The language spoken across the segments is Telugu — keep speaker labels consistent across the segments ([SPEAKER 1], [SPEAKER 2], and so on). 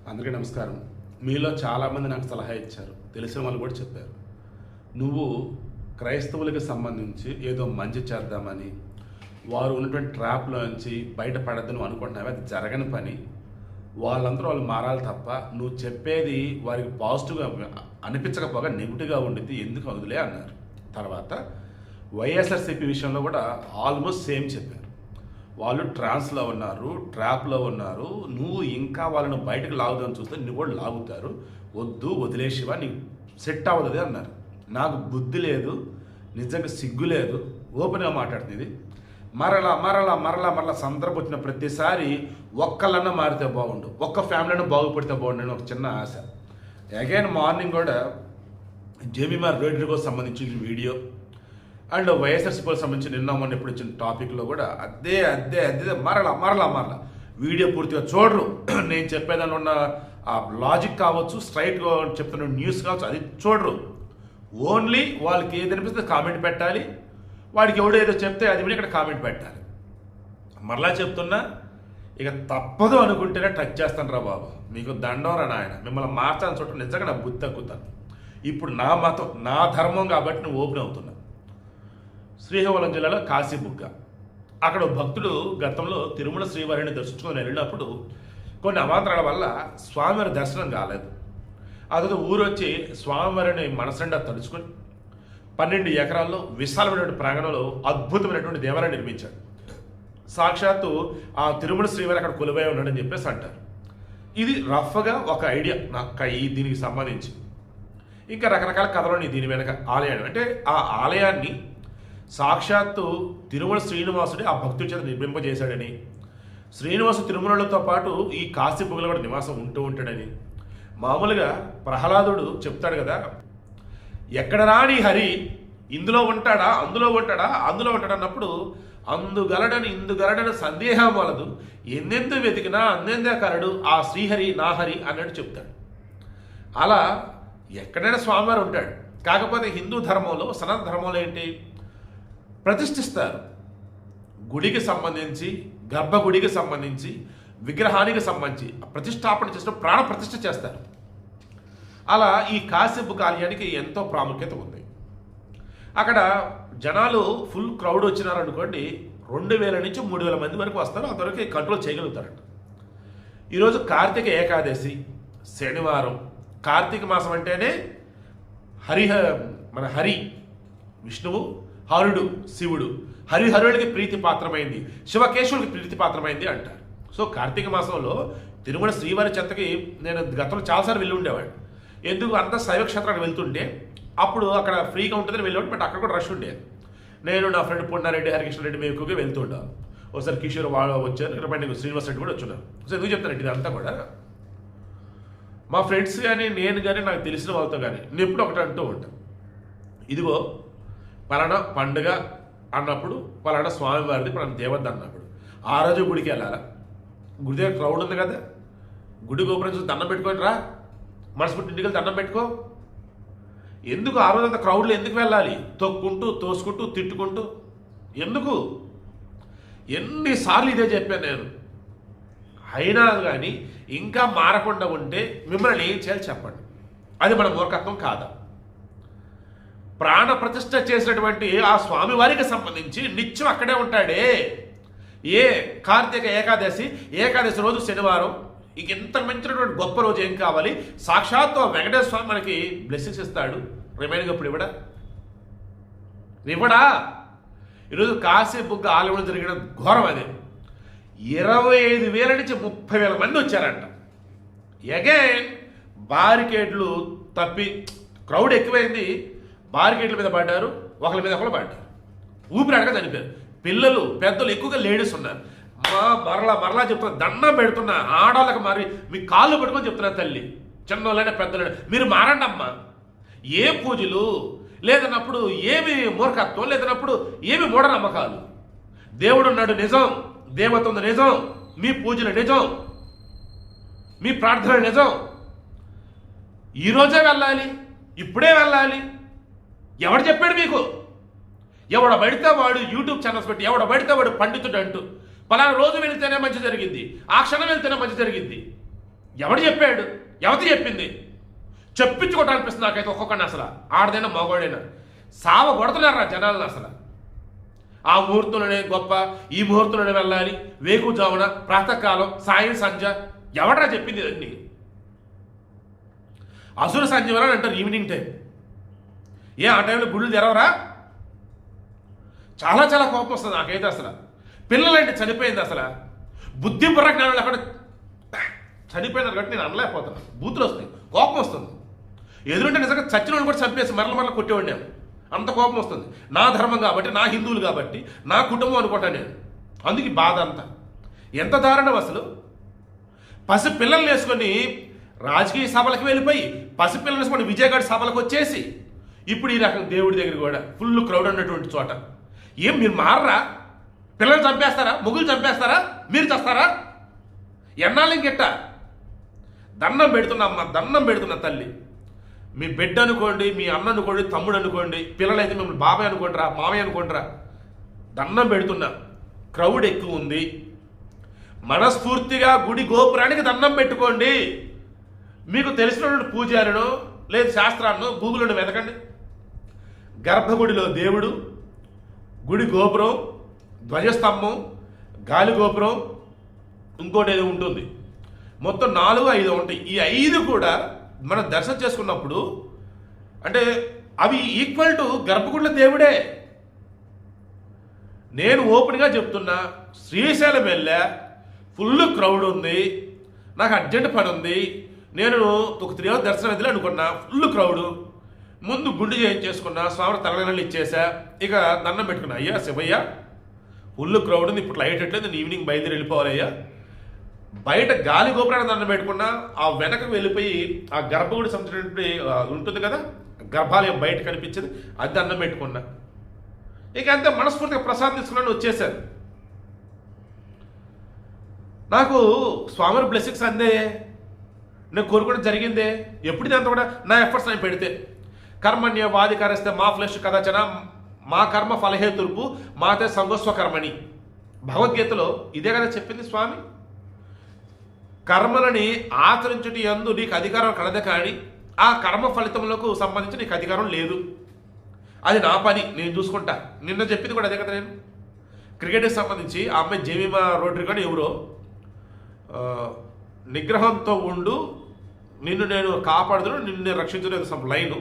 [SPEAKER 1] అందరికీ నమస్కారం. మీలో చాలామంది నాకు సలహా ఇచ్చారు, తెలిసిన వాళ్ళు కూడా చెప్పారు. నువ్వు క్రైస్తవులకు సంబంధించి ఏదో మంచి చేద్దామని, వారు ఉన్నటువంటి ట్రాప్లోంచి బయటపడద్దు నువ్వు అనుకుంటున్నావు. అది జరగని పని. వాళ్ళందరూ వాళ్ళు మారాలి తప్ప నువ్వు చెప్పేది వారికి పాజిటివ్గా అనిపించకపోగా నెగిటివ్గా ఉండిద్ది, ఎందుకు వదిలే అన్నారు. తర్వాత వైఎస్ఆర్సీపీ విషయంలో కూడా ఆల్మోస్ట్ సేమ్ చెప్పారు. వాళ్ళు ట్రాన్స్లో ఉన్నారు, ట్రాప్లో ఉన్నారు, నువ్వు ఇంకా వాళ్ళను బయటకు లాగుదామని చూస్తే నువ్వు కూడా లాగుతారు, వద్దు వదిలేసివా, నీకు సెట్ అవ్వదు అన్నారు. నాకు బుద్ధి లేదు, నిజంగా సిగ్గు లేదు, ఓపెన్గా మాట్లాడుతుంది. మరలా మరలా మరలా మరలా సందర్భం వచ్చిన ప్రతిసారి ఒక్కళ్ళన్నా మారితే బాగుండు, ఒక్క ఫ్యామిలీని బాగుపడితే బాగుండు అని ఒక చిన్న ఆశ. అగైన్ మార్నింగ్ కూడా జేబీఆర్ రోడ్డుకు సంబంధించిన వీడియో అండ్ వైఎస్ఆర్సీపీకి సంబంధించి నిన్న మొన్న ఎప్పుడు వచ్చిన టాపిక్లో కూడా అదే అదే అదే మరలా మరలా మరలా వీడియో పూర్తిగా చూడరు. నేను చెప్పేదాన్ని ఉన్న ఆ లాజిక్ కావచ్చు, స్ట్రైట్గా చెప్తున్న న్యూస్ కావచ్చు, అది చూడరు. ఓన్లీ వాళ్ళకి ఏది అనిపిస్తే కామెంట్ పెట్టాలి, వాడికి ఎవడో ఏదో చెప్తే అది విని ఇక్కడ కామెంట్ పెట్టాలి. మరలా చెప్తున్నా, ఇక తప్పదు అనుకుంటేనే టచ్ చేస్తాను రా బాబు, మీకు దండం రా నాయన, మిమ్మల్ని మార్చాలని చూడటం నిజంగా నా బుద్ధి తగ్గుతాను. ఇప్పుడు నా మతం నా ధర్మం కాబట్టి నువ్వు ఓపెన్ అవుతున్నా. శ్రీకాకుళం జిల్లాలో కాశీబుగ్గ, అక్కడ భక్తుడు గతంలో తిరుమల శ్రీవారిని దర్శించుకొని వెళ్ళినప్పుడు కొన్ని అవాంతరాల వల్ల స్వామివారి దర్శనం కాలేదు. అతను ఊరు వచ్చి స్వామివారిని మనసండా తలుచుకొని 12 ఎకరాల్లో విశాలమైనటువంటి ప్రాంగణంలో అద్భుతమైనటువంటి దేవాలయం నిర్మించాడు. సాక్షాత్తు ఆ తిరుమల శ్రీవారి అక్కడ కొలువై ఉన్నాడని చెప్పేసి అంటారు. ఇది రఫ్గా ఒక ఐడియా నాకు ఈ దీనికి సంబంధించి. ఇంకా రకరకాల కథలు దీని వెనక ఆలయాన్ని, అంటే ఆ ఆలయాన్ని సాక్షాత్తు తిరుమల శ్రీనివాసుడే ఆ భక్తుడి చేత నిర్మింపజేశాడని, శ్రీనివాసు తిరుమలతో పాటు ఈ కాశీబుగ్గలో కూడా నివాసం ఉంటూ ఉంటాడని, మామూలుగా ప్రహ్లాదుడు చెప్తాడు కదా, ఎక్కడ రాని హరి ఇందులో ఉంటాడా అందులో ఉంటాడా అందులో ఉంటాడా అన్నప్పుడు అందుగలడని ఇందుగలడని సందేహం వలదు, ఎన్నెందు వెతికినా అందెందే కలడు ఆ శ్రీహరి నా హరి అన్నట్టు చెప్తాడు. అలా ఎక్కడైనా స్వామివారు ఉంటాడు. కాకపోతే హిందూ ధర్మంలో, సనాతన ధర్మంలో ఏంటి, ప్రతిష్ఠిస్తారు. గుడికి సంబంధించి, గర్భగుడికి సంబంధించి, విగ్రహానికి సంబంధించి ప్రతిష్టాపన చేసిన ప్రాణ ప్రతిష్ఠ చేస్తారు. అలా ఈ కాశీబుగ్గ ఆలయానికి ఎంతో ప్రాముఖ్యత ఉంది. అక్కడ జనాలు ఫుల్ క్రౌడ్ వచ్చినారనుకోండి, 2000 నుంచి 3000 మంది వరకు వస్తారు. అంతవరకు కంట్రోల్ చేయగలుగుతారంట. ఈరోజు కార్తీక ఏకాదశి శనివారం. కార్తీక మాసం అంటేనే మన హరి విష్ణువు, హరుడు శివుడు, హరిహరుడికి ప్రీతి పాత్రమైంది, శివకేశవుడికి ప్రీతి పాత్రమైంది అంటారు. సో కార్తీక మాసంలో తిరుమల శ్రీవారి చెంతకి నేను గతంలో చాలాసార్లు వెళ్ళి ఉండేవాడు. ఎందుకు అంత శైవ క్షేత్రానికి వెళ్తుంటే అప్పుడు అక్కడ ఫ్రీగా ఉంటుందని వెళ్ళేవాడు, బట్ అక్కడ కూడా రష్ ఉండేది. నేను నా ఫ్రెండ్ పొన్నారెడ్డి, హరికృష్ణ రెడ్డి మేము ఎక్కువగా వెళ్తుంటాను. ఒకసారి కిషోర్ వాళ్ళు వచ్చారు, ఇక్కడ శ్రీనివాస్ రెడ్డి కూడా వచ్చున్నారు. సో ఎందుకు చెప్తానండి ఇదంతా కూడా మా ఫ్రెండ్స్ కానీ నేను కానీ నాకు తెలిసిన వాళ్ళతో కానీ నేను ఎప్పుడు ఒకటి అంటూ ఉంటాను, ఇదిగో పలానా పండుగ అన్నప్పుడు, పలానా స్వామివారిది, పలానా దేవత అన్నప్పుడు ఆ రోజు గుడికి వెళ్ళాలా? గుడి దగ్గర క్రౌడ్ ఉంది కదా, గుడి గోపురం చూసి దండం పెట్టుకొని రా, మనసుపుట్టి ఇంటికి దండం పెట్టుకో. ఎందుకు ఆ రోజంతా క్రౌడ్లో ఎందుకు వెళ్ళాలి? తొక్కుంటూ తోసుకుంటూ తిట్టుకుంటూ ఎందుకు? ఎన్నిసార్లు ఇదే చెప్పాను నేను. అయినా కానీ ఇంకా మారకుండా ఉంటే మిమ్మల్ని ఏం చేయాలి చెప్పండి. అది మన మూర్ఖత్వం కాదా? ప్రాణ ప్రతిష్ఠ చేసినటువంటి ఆ స్వామివారికి సంబంధించి నిత్యం అక్కడే ఉంటాడే. ఏ కార్తీక ఏకాదశి రోజు శనివారం, ఇంక ఎంత మించినటువంటి గొప్ప రోజు ఏం కావాలి? సాక్షాత్తు వెంకటేశ్వర స్వామి మనకి బ్లెస్సింగ్స్ ఇస్తాడు. రిమైనింగ్ అప్పుడు ఇవ్వడా? ఈరోజు కాశీబుగ్గ ఆలయంలో జరిగిన ఘోరం అదే. 25,000 నుంచి 30,000 మంది వచ్చారంట. అగైన్ బారికేడ్లు తప్పి క్రౌడ్ ఎక్కువైంది, బారికేడ్ల మీద పడ్డారు, ఒకరి మీద ఒకరు పడ్డారు, ఊపిరాడక చనిపోయారు. పిల్లలు పెద్దలు ఎక్కువగా లేడీస్ ఉన్నారు. మరలా చెప్తున్నా, దండం పెడుతున్నా ఆడవాళ్ళకి, మరి మీ కాళ్ళు పట్టుకొని చెప్తున్నా తల్లి, చిన్నోళ్ళైనా పెద్దలైనా మీరు మారండి అమ్మా. ఏ పూజలు లేదన్నప్పుడు ఏమి మూర్ఖత్వం, లేదన్నప్పుడు ఏమి మూఢనమ్మకాలు. దేవుడు ఉన్నాడు నిజం, దేవత ఉంది నిజం, మీ పూజలు నిజం, మీ ప్రార్థన నిజం. ఈరోజే వెళ్ళాలి, ఇప్పుడే వెళ్ళాలి. ఎవడు చెప్పాడు మీకు? ఎవడ పడితే వాడు యూట్యూబ్ ఛానల్స్ పెట్టి ఎవడ పడితే వాడు పండితుడు అంటూ పలానా రోజు వెళితేనే మంచి జరిగింది, ఆ క్షణం వెళ్తేనే మంచి జరిగింది.
[SPEAKER 2] ఎవడు చెప్పాడు? ఎవతి చెప్పింది? చెప్పించుకోవటానిపిస్తుంది నాకైతే ఒక్కొక్కడిని. అసలు ఆడదైనా మగవాడైనా సావ కొడుతున్నారా జనాలను. అసలు ఆ ముహూర్తంలోనే గొప్ప, ఈ ముహూర్తంలోనే వెళ్ళాలి, వేకుజామున, ప్రాతకాలం, సాయం సంధ్య. ఎవడరా చెప్పింది ఇవన్నీ? అసుర సంధ్య అని అంటారు ఈవినింగ్ టైం. ఆ టైంలో గుళ్ళు తెరవరా? చాలా చాలా కోపం వస్తుంది నాకైతే. అసలు పిల్లలంటే చనిపోయింది. అసలు బుద్ధి బుర్ర జ్ఞానం లేకుండా చనిపోయినారు కాబట్టి నేను అనలేకపోతాను. బూతులు వస్తాయి, కోపం వస్తుంది. ఎదురుంటే నిజంగా చచ్చిన వాళ్ళు కూడా చంపేసి మరల కొట్టేవాడినాము. అంత కోపం వస్తుంది. నా ధర్మం కాబట్టి, నా హిందువులు కాబట్టి, నా కుటుంబం అనుకుంటాను నేను. అందుకే బాధ అంతా. ఎంత దారుణం అసలు. పసి పిల్లల్ని వేసుకొని రాజకీయ సభలకు వెళ్ళిపోయి, పసిపిల్లలు వేసుకొని విజయగఢ సభలకు వచ్చేసి, ఇప్పుడు ఈ రకం దేవుడి దగ్గర కూడా ఫుల్ క్రౌడ్ ఉన్నటువంటి చోట ఏం మీరు మారరా? పిల్లలు చంపేస్తారా? మొగులు చంపేస్తారా? మీరు చేస్తారా? ఎన్నాళ్ళు ఇంకెట్ట? దండం పెడుతున్నా అమ్మ, దండం పెడుతున్నా తల్లి. మీ బిడ్డ అనుకోండి, మీ అన్న అనుకోండి, తమ్ముడు అనుకోండి, పిల్లలైతే మిమ్మల్ని బాబాయ్ అనుకుంటారా, మామయ్య అనుకుంటారా, దండం పెడుతున్నా. క్రౌడ్ ఎక్కువ ఉంది. మనస్ఫూర్తిగా గుడి గోపురానికి దండం పెట్టుకోండి. మీకు తెలిసినటువంటి పూజారినో లేదు శాస్త్రాన్నో గూగుల్లో వెతకండి. గర్భగుడిలో దేవుడు, గుడి గోపురం, ధ్వజస్తంభం, గాలి గోపురం, ఇంకోటి ఏదో ఉంటుంది. మొత్తం 4-5 ఉంటాయి. ఈ 5 కూడా మనం దర్శనం చేసుకున్నప్పుడు అంటే అవి ఈక్వల్ టు గర్భగుడిలో దేవుడే. నేను ఓపెన్గా చెప్తున్నా, శ్రీశైలం వెళ్ళా, ఫుల్ క్రౌడ్ ఉంది, నాకు అర్జెంట్ పని ఉంది, నేను ఒక 3 hours దర్శనం వెళ్ళి అనుకున్నా, ఫుల్ క్రౌడు. ముందు గుండు చేయించేసుకున్నా, స్వామి తలనీళ్ళు ఇచ్చేసా, ఇక దండం పెట్టుకున్నా. అయ్యా శివయ్య, ఫుల్ క్రౌడ్ ఉంది, ఇప్పుడు లైట్ ఎట్లేదు, నేను ఈవినింగ్ బయలుదేరి వెళ్ళిపోవాలయ్యా. బయట గాలి గోపురాన్ని దండం పెట్టుకున్నా, ఆ వెనకకు వెళ్ళిపోయి ఆ గర్భగుడి సంబంధించినటువంటి ఉంటుంది కదా, గర్భాలయం బయట కనిపించేది, అది దండం పెట్టుకున్నా. ఇక అంతే మనస్ఫూర్తిగా ప్రసాదం తీసుకున్నాను, వచ్చేసాను. నాకు స్వామి బ్లెస్సింగ్స్ అందే, నేను కోరుకోవడం జరిగిందే. ఎప్పుడు అంతా కూడా నా ఎఫర్ట్స్ నేను పెడితే, కర్మణ్య వాదికారిస్తే మా ఫ్లెష్ కదచన మా కర్మ ఫలహేతుర్పు మాతే సంగస్వ కర్మని. భగవద్గీతలో ఇదే కదా చెప్పింది స్వామి. కర్మలని ఆచరించుటి యందు నీకు అధికారం కలదే కానీ ఆ కర్మ ఫలితములకు సంబంధించి నీకు అధికారం లేదు. అది నా పని, నేను చూసుకుంటా. నిన్న చెప్పింది కూడా అదే కదా. నేను క్రికెట్కి సంబంధించి ఆ అమ్మాయి జెమిమా రోడ్రి కానీ ఎవరో నిగ్రహంతో ఉండు, నిన్ను నేను కాపాడుదును, నిన్ను నేను రక్షించలేదు సమ్ లైను,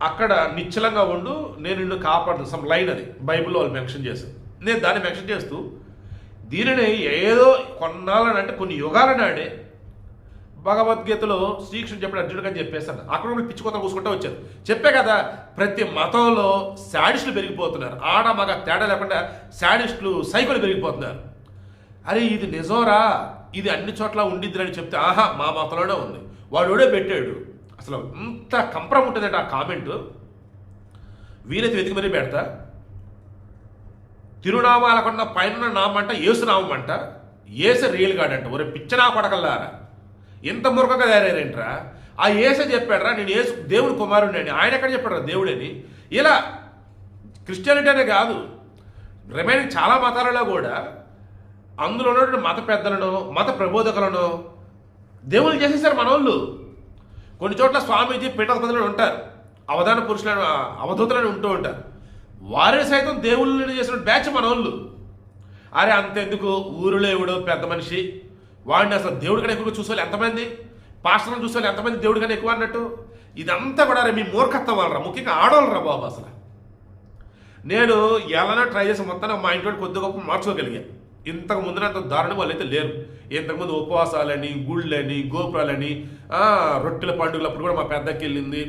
[SPEAKER 2] అక్కడ నిశ్చలంగా ఉండు, నేను నిన్ను కాపాడుదు సమ్ లైన్, అది బైబిల్లో వాళ్ళు మెన్షన్ చేశారు. నేను దాన్ని మెన్షన్ చేస్తూ దీనిని ఏదో కొన్నాళ్ళనంటే కొన్ని యుగాల నాడే భగవద్గీతలో శ్రీకృష్ణుడు చెప్పిన అర్జునుడు అని చెప్పేస్తాను. అక్కడ కూడా పిచ్చుకోత కూసుకుంటూ వచ్చారు. చెప్పే కదా, ప్రతి మతంలో శాడిస్టులు పెరిగిపోతున్నారు. ఆడ మగ తేడా లేకుండా శాడిస్టులు, సైకోలు పెరిగిపోతున్నారు. అరే ఇది నిజంరా, ఇది అన్ని చోట్ల ఉండిద్దని చెప్తే, ఆహా మా మతంలోనే ఉంది, వాడోడే పెట్టాడు. అసలు ఇంత కంపరం ఉంటుందంటే ఆ కామెంట్ వీలైతే వెతికి మరీ పెడతా. తిరునామాలకున్న పైన నామంట ఏసునామం అంట, ఏస రియల్ గాడ్ అంట. ఒరే పిచ్చనా కొడకల్లారా, ఎంత మురకగా తయారేంట్రా. ఆ ఏసే చెప్పాడరా నేను ఏసు దేవుడు కుమారుడిని అని. ఆయన ఎక్కడ చెప్పాడు దేవుడని. ఇలా క్రిస్టియానిటీ అనే కాదు, రిమైనింగ్ చాలా మతాలలో కూడా అందులో ఉన్నటువంటి మత పెద్దలను, మత ప్రబోధకులను దేవుళ్ళు చేసేసారు మన వాళ్ళు. కొన్ని చోట్ల స్వామీజీ పీఠాధిపతులను ఉంటారు, అవధాన పురుషులను, అవధూతులను ఉంటూ ఉంటారు. వారే సైతం దేవుళ్ళని చేసిన బ్యాచ్ మన వాళ్ళు. అరే అంతెందుకు, ఊరిలో ఎవడో పెద్ద మనిషి, వాడిని అసలు దేవుడి కన్నా ఎక్కువగా చూసేవాళ్ళు ఎంతమంది, పాస్టర్లను చూసేవాళ్ళు ఎంతమంది దేవుడి కన్నా ఎక్కువ అన్నట్టు. ఇదంతా కూడా మీ మూర్ఖత్వం వాళ్ళరా, ముఖ్యంగా ఆడవాళ్ళరా బాబు. అసలు నేను ఎలానో ట్రై చేసి మొత్తాన్ని మా ఇంట్లో కొద్ది గొప్ప మార్చుకోగలిగా. ఇంతకు ముందునంత దారుణం వాళ్ళైతే లేరు. ఇంతకుముందు ఉపవాసాలని, గుళ్ళని, గోపురాలని, రొట్టెల పండుగలప్పుడు కూడా మా పెద్దకి వెళ్ళింది,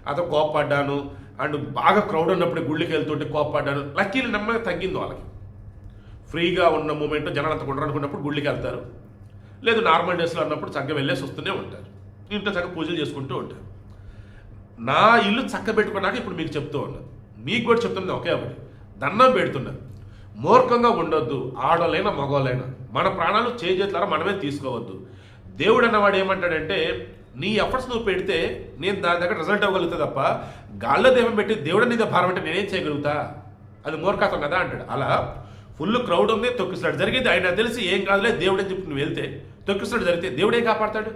[SPEAKER 2] అతను కోప్పడ్డాను. అండ్ బాగా క్రౌడ్ ఉన్నప్పుడు గుళ్ళకి వెళ్తుంటే కోప్పడ్డాను. లక్కీలు నెమ్మదిగా తగ్గింది వాళ్ళకి. ఫ్రీగా ఉన్న మూమెంట్ జనాలు అంత ఉండరు అనుకున్నప్పుడు గుళ్ళకి వెళ్తారు, లేదు నార్మల్ డేస్లో ఉన్నప్పుడు చక్కగా వెళ్ళేసి వస్తూనే ఉంటారు. ఇంట్లో చక్కగా పూజలు చేసుకుంటూ ఉంటారు. నా ఇల్లు చక్క పెట్టుకున్నాక ఇప్పుడు మీకు చెప్తూ ఉన్నాను, మీకు కూడా చెప్తున్నది ఒకే ఒకటి, దండం పెడుతున్నా. మూర్ఖంగా ఉండొద్దు, ఆడోళ్ళైనా మగవాళ్ళైనా. మన ప్రాణాలు చేతులారా మనమే తీసుకోవద్దు. దేవుడు అన్నవాడు ఏమంటాడంటే, నీ ఎఫర్ట్స్ నువ్వు పెడితే నేను దాని దగ్గర రిజల్ట్ అవ్వగలుగుతా తప్ప గాల్లో దేవం పెట్టి దేవుడు మీద భారం అంటే నేనేం చేయగలుగుతా, అది మూర్ఖత్వం కదా అంటాడు. అలా ఫుల్ క్రౌడ్ ఉంది, తొక్కిస్తాడు జరిగింది. ఆయన తెలిసి ఏం కాదులే దేవుడు అని చెప్పి నువ్వు వెళ్తే తొక్కిస్తాడు జరిగితే దేవుడే కాపాడతాడు.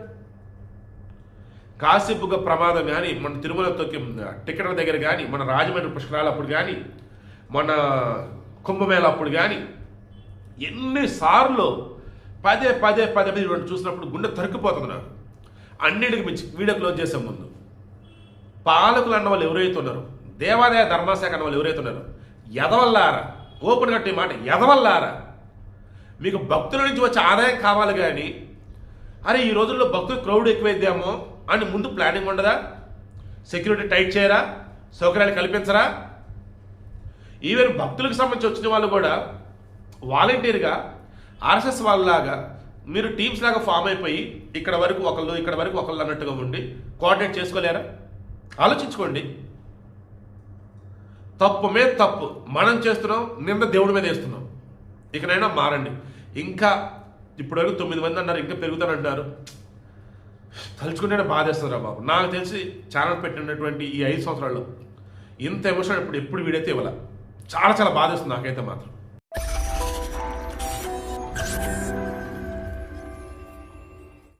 [SPEAKER 2] కాసేపుగా ప్రమాదం కానీ, మన తిరుమల తొక్కి టికెట్ల దగ్గర కానీ, మన రాజమండ్రి పుష్కరాలు అప్పుడు కానీ, మన కుంభమేళ అప్పుడు కానీ, ఎన్నిసార్లు పదే పదే పదే పదే చూసినప్పుడు గుండె తరుక్కుపోతుంది నాకు. అన్నిటికి మించి వీడియో క్లోజ్ చేసే ముందు పాలకులు అన్న వాళ్ళు ఎవరైతే ఉన్నారో, దేవాదాయ ధర్మశాఖ అన్న వాళ్ళు ఎవరైతే ఉన్నారో, ఎదవల్లారా, ఓపెన్ కట్టే మాట, ఎదవల్లారా, మీకు భక్తుల నుంచి వచ్చే ఆదాయం కావాలి కానీ అరే ఈ రోజుల్లో భక్తులు క్రౌడ్ ఎక్కువైద్దామో అని ముందు ప్లానింగ్ ఉండదా? సెక్యూరిటీ టైట్ చేయరా? సౌకర్యాలు కల్పించరా? ఈవెన్ భక్తులకు సంబంధించి వచ్చిన వాళ్ళు కూడా వాలంటీర్గా ఆర్ఎస్ఎస్ వాళ్ళలాగా మీరు టీమ్స్ లాగా ఫామ్ అయిపోయి ఇక్కడ వరకు ఒకళ్ళు ఇక్కడ వరకు ఒకళ్ళు అన్నట్టుగా ఉండి కోఆర్డినేట్ చేసుకోలేరా? ఆలోచించుకోండి. తప్పు మీద తప్పు మనం చేస్తున్నాం, నింద దేవుడి మీద వేస్తున్నాం. ఇకనైనా మారండి. ఇంకా ఇప్పటివరకు 9 మంది అన్నారు, ఇంకా పెరుగుతానంటారు. తలుచుకుంటేనే బాధేస్తుందిరా బాబు. నాకు తెలిసి ఛానల్ పెట్టినటువంటి ఈ 5 సంవత్సరాల్లో ఇంత ఎమోషన్ ఎప్పుడు వీడైతే ఇవ్వాల. చాలా చాలా బాధేస్తుంది నాకైతే మాత్రం.